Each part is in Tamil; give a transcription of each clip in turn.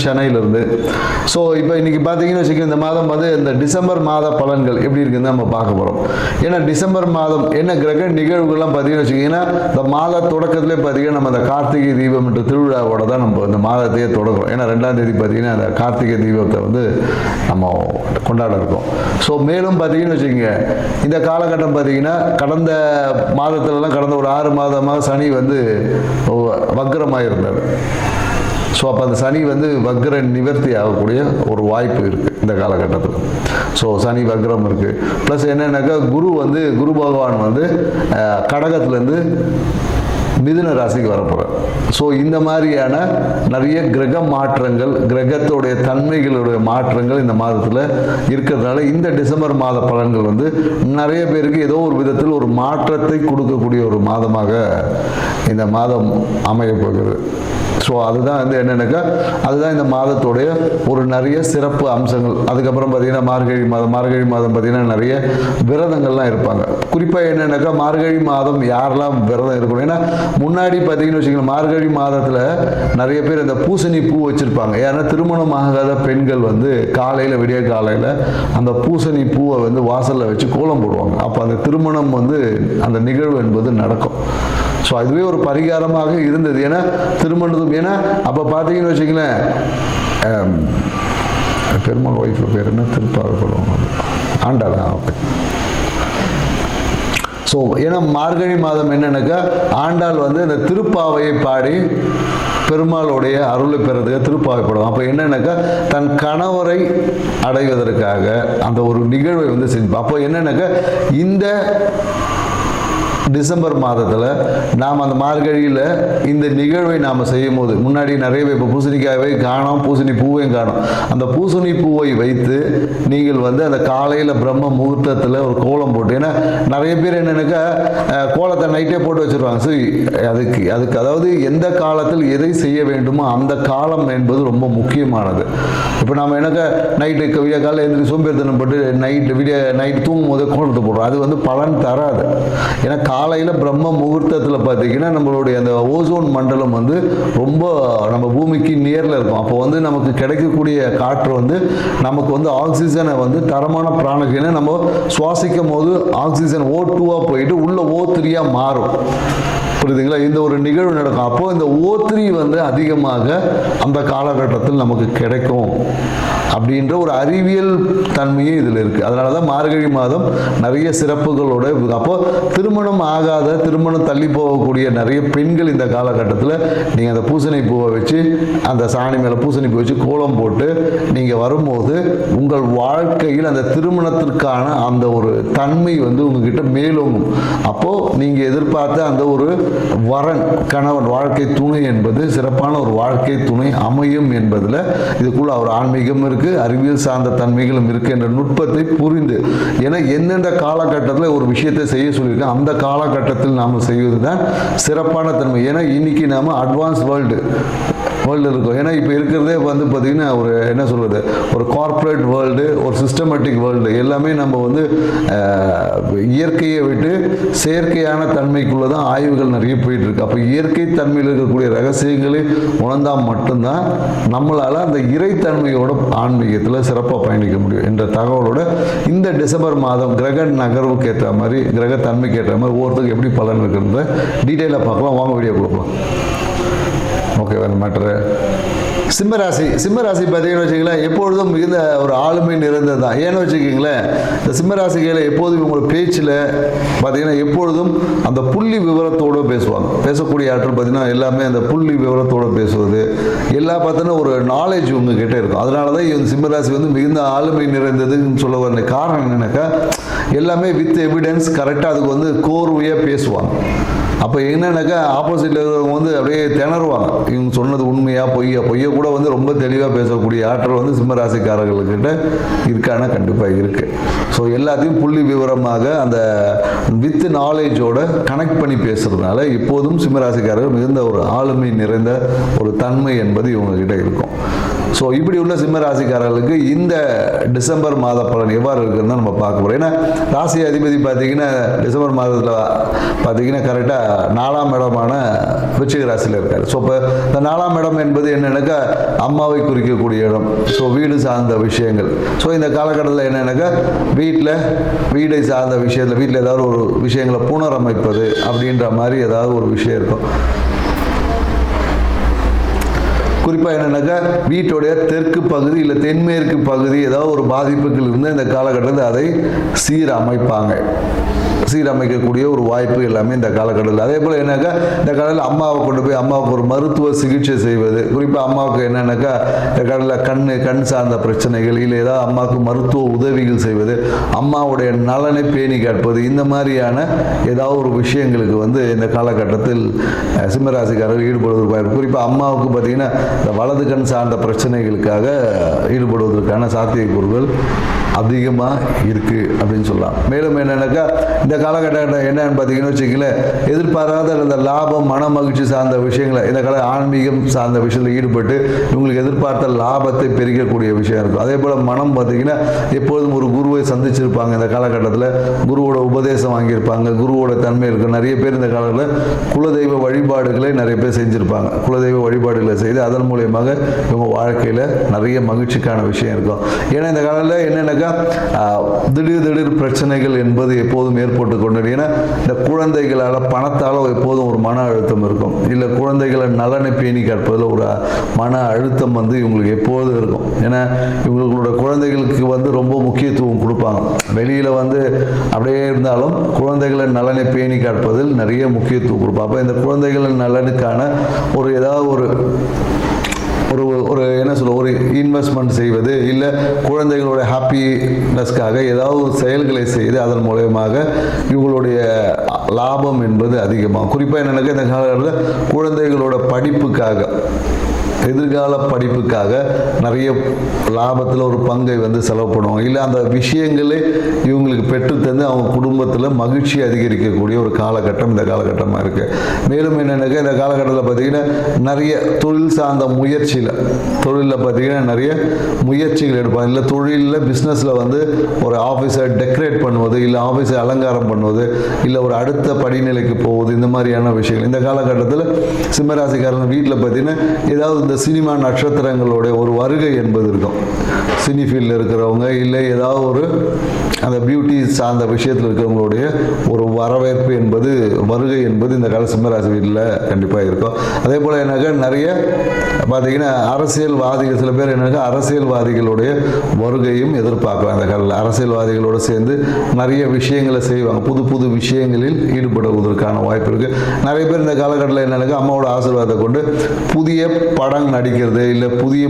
சென்னையிலிருந்து. ஸோ இப்போ இன்றைக்கி பார்த்தீங்கன்னு வச்சுக்கோங்க, இந்த மாதம் வந்து இந்த டிசம்பர் மாத பலன்கள் எப்படி இருக்குன்னு நம்ம பார்க்க போகிறோம். ஏன்னா டிசம்பர் மாதம் என்ன கிரக நிகழ்வுகள்லாம் பார்த்தீங்கன்னு வச்சுக்கிங்கன்னா, இந்த மாத தொடக்கத்திலே பார்த்தீங்கன்னா நம்ம அந்த கார்த்திகை தீபம் என்ற திருவிழாவோட தான் நம்ம இந்த மாதத்தையே தொடங்குறோம். ஏன்னா 2ஆம் தேதி பார்த்தீங்கன்னா அந்த கார்த்திகை தீபத்தை வந்து நம்ம கொண்டாட இருக்கோம். ஸோ மேலும் பார்த்தீங்கன்னு வச்சுக்கோங்க, இந்த காலகட்டம் பார்த்தீங்கன்னா கடந்த மாதத்துலலாம் கடந்த ஒரு 6 மாதமாக சனி வந்து வக்ரமாக இருந்தார். ஸோ அப்போ அந்த சனி வந்து வக்ர நிவர்த்தி ஆகக்கூடிய ஒரு வாய்ப்பு இருக்குது இந்த காலகட்டத்தில். ஸோ சனி வக்ரம் இருக்குது. ப்ளஸ் என்னென்னாக்கா குரு பகவான் வந்து கடகத்துலேருந்து மிதுன ராசிக்கு வரப்போகிறார். ஸோ இந்த மாதிரியான நிறைய கிரக மாற்றங்கள், கிரகத்துடைய தன்மைகளுடைய மாற்றங்கள் இந்த மாதத்தில் இருக்கிறதுனால இந்த டிசம்பர் மாத பலன்கள் வந்து நிறைய பேருக்கு ஏதோ ஒரு விதத்தில் ஒரு மாற்றத்தை கொடுக்கக்கூடிய ஒரு மாதமாக இந்த மாதம் அமையப் போகிறது. ஸோ அதுதான் வந்து என்னென்னாக்கா அதுதான் இந்த மாதத்துடைய ஒரு நிறைய சிறப்பு அம்சங்கள். அதுக்கப்புறம் பார்த்தீங்கன்னா மார்கழி மாதம் பார்த்தீங்கன்னா நிறைய விரதங்கள்லாம் இருப்பாங்க. குறிப்பாக என்னென்னாக்கா மார்கழி மாதம் யாரெல்லாம் விரதம் இருக்கணும், ஏன்னா முன்னாடி பார்த்தீங்கன்னு வச்சுக்கோங்க, மார்கழி மாதத்தில் நிறைய பேர் இந்த பூசணி பூ வச்சுருப்பாங்க. ஏன்னா திருமணம் ஆகாத பெண்கள் வந்து காலையில் விடிய காலையில் அந்த பூசணி பூவை வந்து வாசலில் வச்சு கோலம் போடுவாங்க. அப்போ அந்த திருமணம் வந்து அந்த நிகழ்வு என்பது நடக்கும். ஸோ அதுவே ஒரு பரிகாரமாக இருந்தது. ஏன்னா திருமணத்தும் ஏன்னா அப்போ பார்த்தீங்கன்னு வச்சுங்களேன், பெருமாள் ஒய்ஃபு பேர் என்ன, திருப்பாவை ஆண்டாளா. ஓகே. ஸோ ஏன்னா மார்கழி மாதம் என்னன்னாக்கா ஆண்டாள் வந்து இந்த திருப்பாவையை பாடி பெருமாளுடைய அருளை பெறதுக்கு திருப்பாவை பாடுவோம். அப்போ என்னன்னாக்கா தன் கணவரை அடைவதற்காக அந்த ஒரு நிகழ்வை வந்து செஞ்சோம். அப்போ என்னன்னாக்கா இந்த டிசம்பர் மாதத்தில் நாம் அந்த மார்கழியில் இந்த நிகழ்வை நாம் செய்யும் போது முன்னாடி நிறைய இப்போ பூசணிக்காயை காணோம், பூசணி பூவையும் காணும். அந்த பூசணி பூவை வைத்து நீங்கள் வந்து அந்த காலையில் பிரம்ம முகூர்த்தத்தில் ஒரு கோலம் போட்டு, ஏன்னா நிறைய பேர் என்னென்னாக்கா கோலத்தை நைட்டே போட்டு வச்சுருவாங்க. சரி, அதுக்கு அதாவது எந்த காலத்தில் எதை செய்ய வேண்டுமோ அந்த காலம் என்பது ரொம்ப முக்கியமானது. இப்போ நம்ம என்னக்கா நைட்டு விடிய காலையில் எழுந்திரி சோம்பேறித்தனம் போட்டு நைட்டு தூங்கும் போதே கோலத்தை போடுறோம். அது வந்து பலன் தராது. ஏன்னா காலையில் பிரம்ம முகூர்த்தத்தில் பார்த்தீங்கன்னா நம்மளுடைய அந்த ஓசோன் மண்டலம் வந்து ரொம்ப நம்ம பூமிக்கு நேரில் இருக்கும். அப்போ வந்து நமக்கு கிடைக்கக்கூடிய காற்று வந்து நமக்கு வந்து ஆக்சிஜனை வந்து தரமான பிராணகினை நம்ம சுவாசிக்கும் போது ஆக்சிஜன் O2 போயிட்டு உள்ள O3 மாறும். புரியுதுங்களா? இந்த ஒரு நிகழ்வு நடக்கும். அப்போது இந்த O3 வந்து அதிகமாக அந்த காலகட்டத்தில் நமக்கு கிடைக்கும் அப்படின்ற ஒரு அறிவியல் தன்மையே இதில் இருக்குது. அதனால தான் மார்கழி மாதம் நிறைய சிறப்புகளோட. அப்போ திருமணம் ஆகாத, திருமணம் தள்ளி போகக்கூடிய நிறைய பெண்கள் இந்த காலகட்டத்தில் நீங்கள் அந்த பூசணி பூவை வச்சு அந்த சாணி மேலே பூசணி பூ வச்சு கோலம் போட்டு நீங்கள் வரும்போது உங்கள் வாழ்க்கையில் அந்த திருமணத்திற்கான அந்த ஒரு தன்மை வந்து உங்ககிட்ட மேலோங்கும். அப்போது நீங்கள் எதிர்பார்த்த அந்த ஒரு வரன், கணவன், வாழ்க்கை துணை என்பது சிறப்பான ஒரு வாழ்க்கை துணை அமையும் என்பதில் இதுக்குள்ள ஒரு ஆன்மீகம் இருக்குது, அறிவியல் சார்ந்த தன்மைகளும் இருக்குது என்ற நுட்பத்தை புரிந்து. ஏன்னா எந்தெந்த காலகட்டத்தில் ஒரு விஷயத்தை செய்ய சொல்லியிருக்கேன் அந்த காலகட்டத்தில் நாம் செய்வது தான் சிறப்பான தன்மை. ஏன்னா இன்னைக்கு நாம் அட்வான்ஸ் வேர்ல்டு இருக்கும். ஏன்னா இப்போ இருக்கிறதே வந்து பார்த்திங்கன்னா ஒரு என்ன சொல்கிறது, ஒரு கார்ப்பரேட் வேர்ல்டு, ஒரு சிஸ்டமேட்டிக் வேர்ல்டு. எல்லாமே நம்ம வந்து இயற்கையை விட்டு செயற்கையான தன்மைக்குள்ளே தான் ஆய்வுகள் நிறைய போயிட்டுருக்கு. அப்போ இயற்கை தன்மையில் இருக்கக்கூடிய ரகசியங்களை உணர்ந்தால் மட்டும்தான் நம்மளால் அந்த இறைத்தன்மையோட ஆன்மீகத்தில் சிறப்பாக பயணிக்க முடியும் என்ற தகவலோட இந்த டிசம்பர் மாதம் கிரக நகர்வுக்கு ஏற்ற மாதிரி, கிரக தன்மைக்கு ஏற்ற மாதிரி ஒவ்வொருத்தருக்கு எப்படி பலன் இருக்குன்றத டீட்டெயிலாக பார்க்கலாம். வாங்க வீடியோ கொடுக்கலாம். ஓகே, வேறு மேட்ரு. சிம்மராசி பார்த்தீங்கன்னு வச்சுக்கங்களேன், எப்பொழுதும் மிகுந்த ஒரு ஆளுமை நிறைந்தது தான். ஏன்னு வச்சுக்கிங்களேன், இந்த சிம்மராசிகளை எப்போதும் உங்களோட பேச்சில் பார்த்தீங்கன்னா எப்பொழுதும் அந்த புள்ளி விவரத்தோடு பேசுவாங்க. பேசக்கூடிய ஆற்றல் பார்த்தீங்கன்னா எல்லாமே அந்த புள்ளி விவரத்தோடு பேசுவது எல்லாம் பார்த்தீங்கன்னா ஒரு நாலேஜ் உங்ககிட்ட இருக்கும். அதனால தான் இந்த சிம்மராசி வந்து மிகுந்த ஆளுமை நிறைந்ததுன்னு சொல்ல வர காரணம் என்னன்னாக்கா எல்லாமே வித் எவிடன்ஸ் கரெக்டாக அதுக்கு வந்து கோர்வையாக பேசுவாங்க. அப்போ என்னன்னாக்கா ஆப்போசிட்டில் இருக்கிறவங்க வந்து அப்படியே திணறுவாங்க, இவங்க சொன்னது உண்மையா பொய்யை கூட வந்து ரொம்ப தெளிவாக பேசக்கூடிய ஆற்றல் வந்து சிம்மராசிக்காரர்கள்கிட்ட இருக்கானா கண்டிப்பாக இருக்குது. ஸோ எல்லாத்தையும் புள்ளி விவரமாக அந்த வித் நாலேஜோட கனெக்ட் பண்ணி பேசுகிறதுனால இப்போதும் சிம்மராசிக்காரர்கள் மிகுந்த ஒரு ஆளுமை நிறைந்த ஒரு தன்மை என்பது இவங்ககிட்ட இருக்கும். ஸோ இப்படி உள்ள சிம்மராசிக்காரர்களுக்கு இந்த டிசம்பர் மாத பலன் எவ்வாறு இருக்குதுன்னு நம்ம பார்க்க போகிறோம். ஏன்னா ராசி அதிபதி பார்த்தீங்கன்னா டிசம்பர் மாதத்தில் பார்த்தீங்கன்னா கரெக்டாக 4ஆம் இடமான விருச்சிக ராசியில் இருக்கார். ஸோ இப்போ இந்த 4ஆம் இடம் என்பது என்னென்னாக்கா அம்மாவை குறிக்கக்கூடிய இடம். ஸோ வீடு சார்ந்த விஷயங்கள். ஸோ இந்த காலகட்டத்தில் என்னென்னாக்கா வீடை சார்ந்த விஷயத்தில் வீட்டில் ஏதாவது ஒரு விஷயங்களை புனரமைப்பது அப்படின்ற மாதிரி ஏதாவது ஒரு விஷயம் இருக்கும். குறிப்பாக என்னென்னாக்கா வீட்டுடைய தெற்கு பகுதி இல்லை தென்மேற்கு பகுதி ஏதாவது ஒரு பாதிப்புகள் இருந்து இந்த காலகட்டத்தில் அதை சீரமைக்கக்கூடிய ஒரு வாய்ப்பு எல்லாமே இந்த காலகட்டத்தில். அதே போல் என்னக்கா இந்த காலத்தில் அம்மாவை கொண்டு போய் அம்மாவுக்கு ஒரு மருத்துவ சிகிச்சை செய்வது. குறிப்பாக அம்மாவுக்கு என்னென்னாக்கா இந்த காலத்தில் கண் சார்ந்த பிரச்சனைகள் இல்லை ஏதாவது அம்மாவுக்கு மருத்துவ உதவிகள் செய்வது, அம்மாவுடைய நலனை பேணி காட்பது, இந்த மாதிரியான ஏதாவது ஒரு விஷயங்களுக்கு இந்த காலகட்டத்தில் சிம்மராசிக்காரர்கள் ஈடுபடுவதற்கு குறிப்பாக அம்மாவுக்கு பார்த்திங்கன்னா இந்த வலது கண் சார்ந்த பிரச்சனைகளுக்காக ஈடுபடுவதற்கான சாத்தியக்கூறுகள் அதிகமாக இருக்குது அப்படின்னு சொல்லலாம். மேலும் என்னென்னாக்கா இந்த காலகட்டம் என்னன்னு பார்த்தீங்கன்னு வச்சுக்கல, எதிர்பாராத இந்த லாபம் மன மகிழ்ச்சி சார்ந்த விஷயங்களை இந்த கால ஆன்மீகம் சார்ந்த விஷயத்தில் ஈடுபட்டு இவங்களுக்கு எதிர்பார்த்த லாபத்தை பெருக்கக்கூடிய விஷயம் இருக்கும். அதே போல் மனம் பார்த்தீங்கன்னா எப்பொழுதும் ஒரு குருவை சந்திச்சிருப்பாங்க. இந்த காலகட்டத்தில் குருவோட உபதேசம் வாங்கியிருப்பாங்க, குருவோட தன்மை இருக்கும். நிறைய பேர் இந்த காலத்தில் குலதெய்வ வழிபாடுகளை நிறைய பேர் செஞ்சுருப்பாங்க. குலதெய்வ வழிபாடுகளை செய்து அதன் மூலியமாக இவங்க வாழ்க்கையில் நிறைய மகிழ்ச்சிக்கான விஷயம் இருக்கும். ஏன்னா இந்த காலத்தில் என்னென்னாக்கா திடீர் பிரச்சனைகள் என்பது எப்போதும் ஏற்பட்டு கொண்டு, ஏன்னா இந்த குழந்தைகளால் பணத்தால் எப்போதும் ஒரு மன அழுத்தம் இருக்கும். இல்லை குழந்தைகளை நலனை பேணி காட்பதில் ஒரு மன அழுத்தம் இவங்களுக்கு எப்போதும் இருக்கும். ஏன்னா இவங்களோட குழந்தைகளுக்கு ரொம்ப முக்கியத்துவம் கொடுப்பாங்க. வெளியில் அப்படியே இருந்தாலும் குழந்தைகளை நலனை பேணி காட்பதில் நிறைய முக்கியத்துவம் கொடுப்பாங்க. அப்போ இந்த குழந்தைகளின் நலனுக்கான ஏதாவது ஒரு என்ன சொல்ல ஒரு இன்வெஸ்ட்மெண்ட் செய்வது இல்லை குழந்தைகளோட ஹாப்பினஸ்க்காக ஏதாவது ஒரு செயல்களை செய்து அதன் மூலயமாக இவங்களுடைய லாபம் என்பது அதிகமாகும். குறிப்பாக என்னென்னாக்கா இந்த காலகட்டத்தில் குழந்தைகளோட எதிர்கால படிப்புக்காக நிறைய லாபத்தில் ஒரு பங்கை செலவு பண்ணுவாங்க. இல்லை அந்த விஷயங்களே இவங்களுக்கு பெற்றுத்தந்து அவங்க குடும்பத்தில் மகிழ்ச்சி அதிகரிக்கக்கூடிய ஒரு காலகட்டம் இந்த காலகட்டமாக இருக்குது. மேலும் என்னென்னாக்கா இந்த காலகட்டத்தில் பார்த்திங்கன்னா நிறைய தொழில் சார்ந்த தொழிலில் பார்த்திங்கன்னா நிறைய முயற்சிகள் எடுப்பாங்க. இல்லை தொழிலில் பிஸ்னஸில் ஒரு ஆஃபீஸை டெக்கரேட் பண்ணுவது, இல்லை ஆஃபீஸை அலங்காரம் பண்ணுவது, இல்லை ஒரு அடுத்த படிநிலைக்கு போவது, இந்த மாதிரியான விஷயங்கள் இந்த காலகட்டத்தில் சிம்மராசிக்காரங்க வீட்டில் பார்த்திங்கன்னா ஏதாவது இந்த சினிமா நட்சத்திரங்களுடைய ஒரு வருகை என்பது இருக்கும். சினி ஃபீல்டில் இருக்கிறவங்க இல்லை ஏதாவது அந்த பியூட்டி சார்ந்த விஷயத்தில் இருக்கிறவங்களுடைய ஒரு வருகை என்பது இந்த கால சிம்மராசி வீட்டில் கண்டிப்பாக இருக்கும். அதே போல் என்னக்கா நிறைய பார்த்தீங்கன்னா அரசியல்வாதிகள் சில பேர் என்னக்கா அரசியல்வாதிகளுடைய வருகையும் எதிர்பார்க்கலாம். அந்த காலத்தில் அரசியல்வாதிகளோடு சேர்ந்து நிறைய விஷயங்களை செய்வாங்க. புது விஷயங்களில் ஈடுபடுவதற்கான வாய்ப்பு இருக்குது. நிறைய பேர் இந்த காலகட்டத்தில் என்னக்கா அம்மாவோட ஆசீர்வாதத்தை கொண்டு புதிய படம் நடிக்கிறது இல்லை புதிய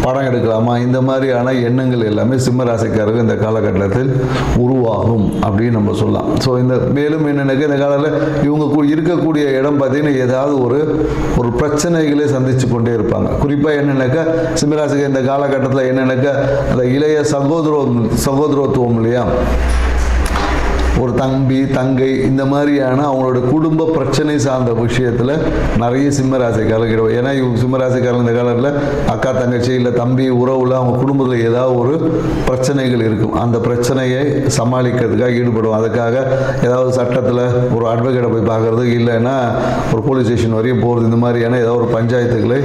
படம் எடுக்கலாமா, இந்த மாதிரியான எண்ணங்கள் எல்லாமே சிம்மராசிக்காரர்கள் இந்த காலகட்டத்தில் உருவாகும் அப்படின்னு நம்ம சொல்லலாம். ஸோ மேலும் என்னென்னாக்கா இந்த காலத்தில் இவங்க இருக்கக்கூடிய இடம் பார்த்தீங்கன்னா ஏதாவது ஒரு பிரச்சனைகளை சந்தித்து கொண்டே இருப்பாங்க. குறிப்பாக என்னென்னாக்கா சிம்மராசிக்கு இந்த காலகட்டத்தில் என்னென்னாக்கா அந்த இளைய சகோதரத்துவம் இல்லையா, ஒரு தம்பி தங்கை இந்த மாதிரியான அவங்களோட குடும்ப பிரச்சனை சார்ந்த விஷயத்தில் நிறைய சிம்மராசிக்காரர்கள். ஏன்னா சிம்மராசிக்காரங்க இந்த காலத்தில் அக்கா தங்கச்சி இல்லை தம்பி உறவுல அவங்க குடும்பத்தில் ஏதாவது ஒரு பிரச்சனைகள் இருக்கும். அந்த பிரச்சனையை சமாளிக்கிறதுக்காக ஈடுபடும். அதுக்காக ஏதாவது சட்டத்தில் ஒரு அட்வொகேட்டை போய் பார்க்குறது, இல்லைன்னா ஒரு போலீஸ் ஸ்டேஷன் வரையும் போகிறது, இந்த மாதிரியான ஏதாவது ஒரு பஞ்சாயத்துகளை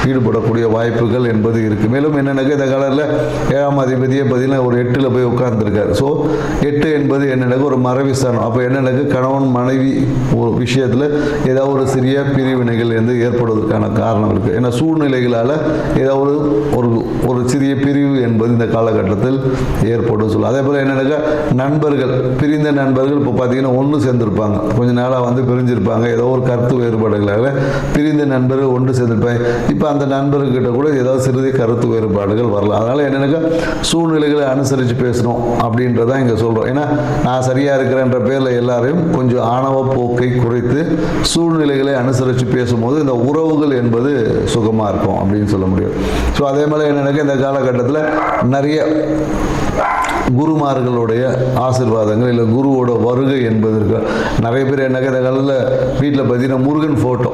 ஈடுபடக்கூடிய வாய்ப்புகள் என்பது இருக்குது. மேலும் என்னென்னாக்கா இந்த காலத்தில் 7ஆம் அதிபதியை பார்த்தீங்கன்னா ஒரு 8ல் போய் உட்கார்ந்துருக்காரு. ஸோ 8 என்பது என்னென்னாக்கா ஒரு மரவிஸ்தானம். அப்போ என்னென்னாக்கா கணவன் மனைவி ஒரு விஷயத்தில் ஏதாவது ஒரு சிறிய பிரிவினைகள் ஏற்படுவதற்கான காரணம் இருக்குது. ஏன்னா சூழ்நிலைகளால் ஏதாவது ஒரு சிறிய பிரிவு என்பது இந்த காலகட்டத்தில் ஏற்படும் சொல்லும். அதே போல் என்னென்னாக்கா பிரிந்த நண்பர்கள் இப்போ பார்த்தீங்கன்னா ஒன்று சேர்ந்துருப்பாங்க. கொஞ்ச நாளாக பிரிஞ்சிருப்பாங்க. ஏதோ ஒரு கருத்து வேறுபாடுகளால் பிரிந்த நண்பர்கள் ஒன்று சேர்ந்துருப்பாங்க. இப்போ அந்த நண்பர்கிட்ட கூட ஏதாவது சிறிது கருத்து வேறுபாடுகள் வரலாம். அதனால் என்னென்னாக்கா சூழ்நிலைகளை அனுசரித்து பேசணும் அப்படின்றதான் இங்கே சொல்கிறோம். ஏன்னா நான் சரியாக இருக்கிறேன்ற பேரில் எல்லாரையும் கொஞ்சம் ஆணவ போக்கை குறைத்து சூழ்நிலைகளை அனுசரித்து பேசும்போது இந்த உறவுகள் என்பது சுகமாக இருக்கும் அப்படின்னு சொல்ல முடியும். ஸோ அதே மாதிரி என்னென்னாக்கா இந்த காலகட்டத்தில் நிறைய குருமார்களுடைய ஆசீர்வாதங்கள் இல்லை குருவோட வருகை என்பது இருக்கு. நிறைய பேர் என்னக்கா இந்த காலத்தில் வீட்டில் பார்த்தீங்கன்னா முருகன் ஃபோட்டோ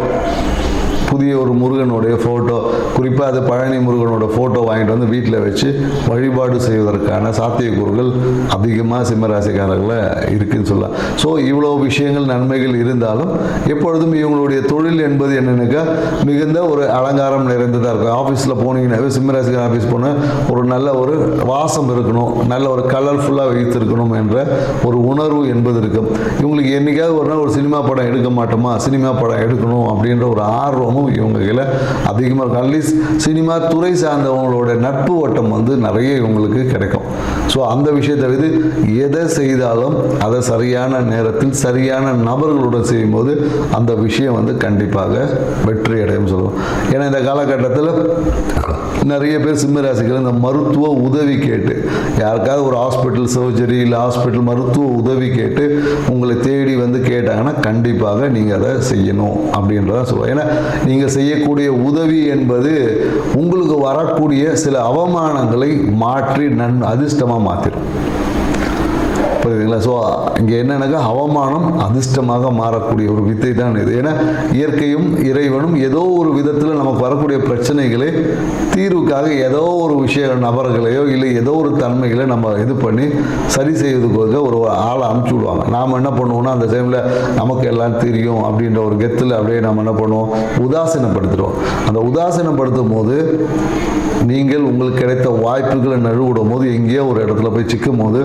புதிய ஒரு முருகனுடைய ஃபோட்டோ, குறிப்பாக அது பழனி முருகனோட ஃபோட்டோ வாங்கிட்டு வந்து வீட்டில் வச்சு வழிபாடு செய்வதற்கான சாத்தியக்கூறுகள் அதிகமாக சிம்மராசிக்காரர்களை இருக்குன்னு சொல்லலாம். ஸோ இவ்வளோ விஷயங்கள் நன்மைகள் இருந்தாலும் எப்பொழுதும் இவங்களுடைய தொழில் என்பது என்னென்னாக்கா மிகுந்த ஒரு அலங்காரம் நிறைந்ததாக இருக்கும். ஆஃபீஸில் போனீங்கன்னாவே சிம்மராசிக்கார ஆஃபீஸ் போனால் ஒரு நல்ல ஒரு வாசம் இருக்கணும், நல்ல ஒரு கலர்ஃபுல்லாக வைத்திருக்கணும் என்ற ஒரு உணர்வு என்பது இருக்கும். இவங்களுக்கு என்னைக்காவது ஒரு நாள் ஒரு சினிமா படம் எடுக்க மாட்டோமா, சினிமா படம் எடுக்கணும் அப்படின்ற ஒரு ஆர்வமும் இவங்க கையில் அதிகமாக இருக்கும். அட்லீஸ்ட் சினிமா துறை சார்ந்தவங்களோட நட்பு வட்டம் வந்து நிறைய இவங்களுக்கு கிடைக்கும். ஸோ அந்த விஷயத்தை வந்து எதை செய்தாலும் அதை சரியான நேரத்தில் சரியான நபர்களுடன் செய்யும்போது அந்த விஷயம் வந்து கண்டிப்பாக வெற்றி அடையும் சொல்லுவோம். ஏன்னா இந்த காலகட்டத்தில் நிறைய பேர் சிம்மராசிகள் இந்த மருத்துவ உதவி கேட்டு யாருக்காவது ஒரு ஹாஸ்பிட்டல் சர்ஜரி இல்லை ஹாஸ்பிட்டல் மருத்துவ உதவி கேட்டு உங்களை தேடி வந்து கேட்டாங்கன்னா கண்டிப்பாக நீங்கள் அதை செய்யணும் அப்படின்றத சொல்லுவோம். ஏன்னா நீங்கள் செய்யக்கூடிய உதவி என்பது உங்களுக்கு வரக்கூடிய சில அவமானங்களை மாற்றி அதிர்ஷ்டமாக மாற்றிடும். புரியுதுங்களா? ஸோ இங்கே என்னன்னாக்கா அவமானம் அதிர்ஷ்டமாக மாறக்கூடிய ஒரு வித்தை தான் இது. ஏன்னா இயற்கையும் இறைவனும் ஏதோ ஒரு விதத்தில் நமக்கு வரக்கூடிய பிரச்சனைகளை தீர்வுக்காக ஏதோ ஒரு விஷய நபர்களையோ இல்லை ஏதோ ஒரு தன்மைகளை நம்ம இது பண்ணி சரி செய்வதுக்காக ஒரு ஆளை அனுப்பிச்சி விடுவாங்க. நாம் என்ன பண்ணுவோம்னா அந்த டைமில் நமக்கு எல்லாம் தெரியும் அப்படின்ற ஒரு கெத்தில் அப்படியே நம்ம என்ன பண்ணுவோம், உதாசீனப்படுத்துகிறோம். அந்த உதாசீனப்படுத்தும் போது நீங்கள் உங்களுக்கு கிடைத்த வாய்ப்புகளை நழுவிடும் போது எங்கேயோ ஒரு இடத்துல போய் சிக்கும் போது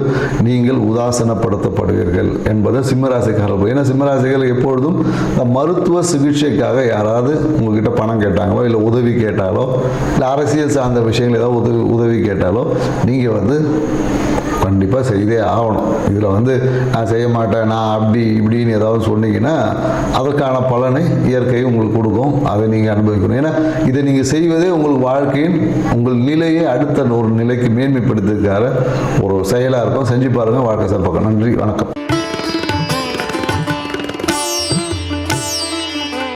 நீங்கள் உதாசீனப்படுத்தப்படுவீர்கள் என்பதை சிம்மராசிக்காரர்கள். ஏன்னா சிம்மராசிகள் எப்பொழுதும் இந்த மருத்துவ சிகிச்சைக்காக யாராவது உங்ககிட்ட பணம் கேட்டாங்களோ இல்லை உதவி கேட்டாலோ இல்லை அரசியல் சார்ந்த விஷயங்கள் ஏதாவது உதவி கேட்டாலோ நீங்கள் வந்து கண்டிப்பாக செய்தே ஆகணும். இதில் வந்து நான் செய்ய மாட்டேன், நான் அப்படி இப்படின்னு ஏதாவது சொன்னீங்கன்னா அதற்கான பலனை இயற்கை உங்களுக்கு கொடுக்கும். அதை நீங்கள் அனுபவிக்கணும். ஏன்னா இதை நீங்கள் செய்வதே உங்களுக்கு வாழ்க்கையின் உங்கள் நிலையை அடுத்த ஒரு நிலைக்கு மேன்மைப்படுத்துறதுக்காக ஒரு செயலாக இருக்கும். செஞ்சு பாருங்கள், வாழ்க்கை சிறப்பாக. நன்றி, வணக்கம்.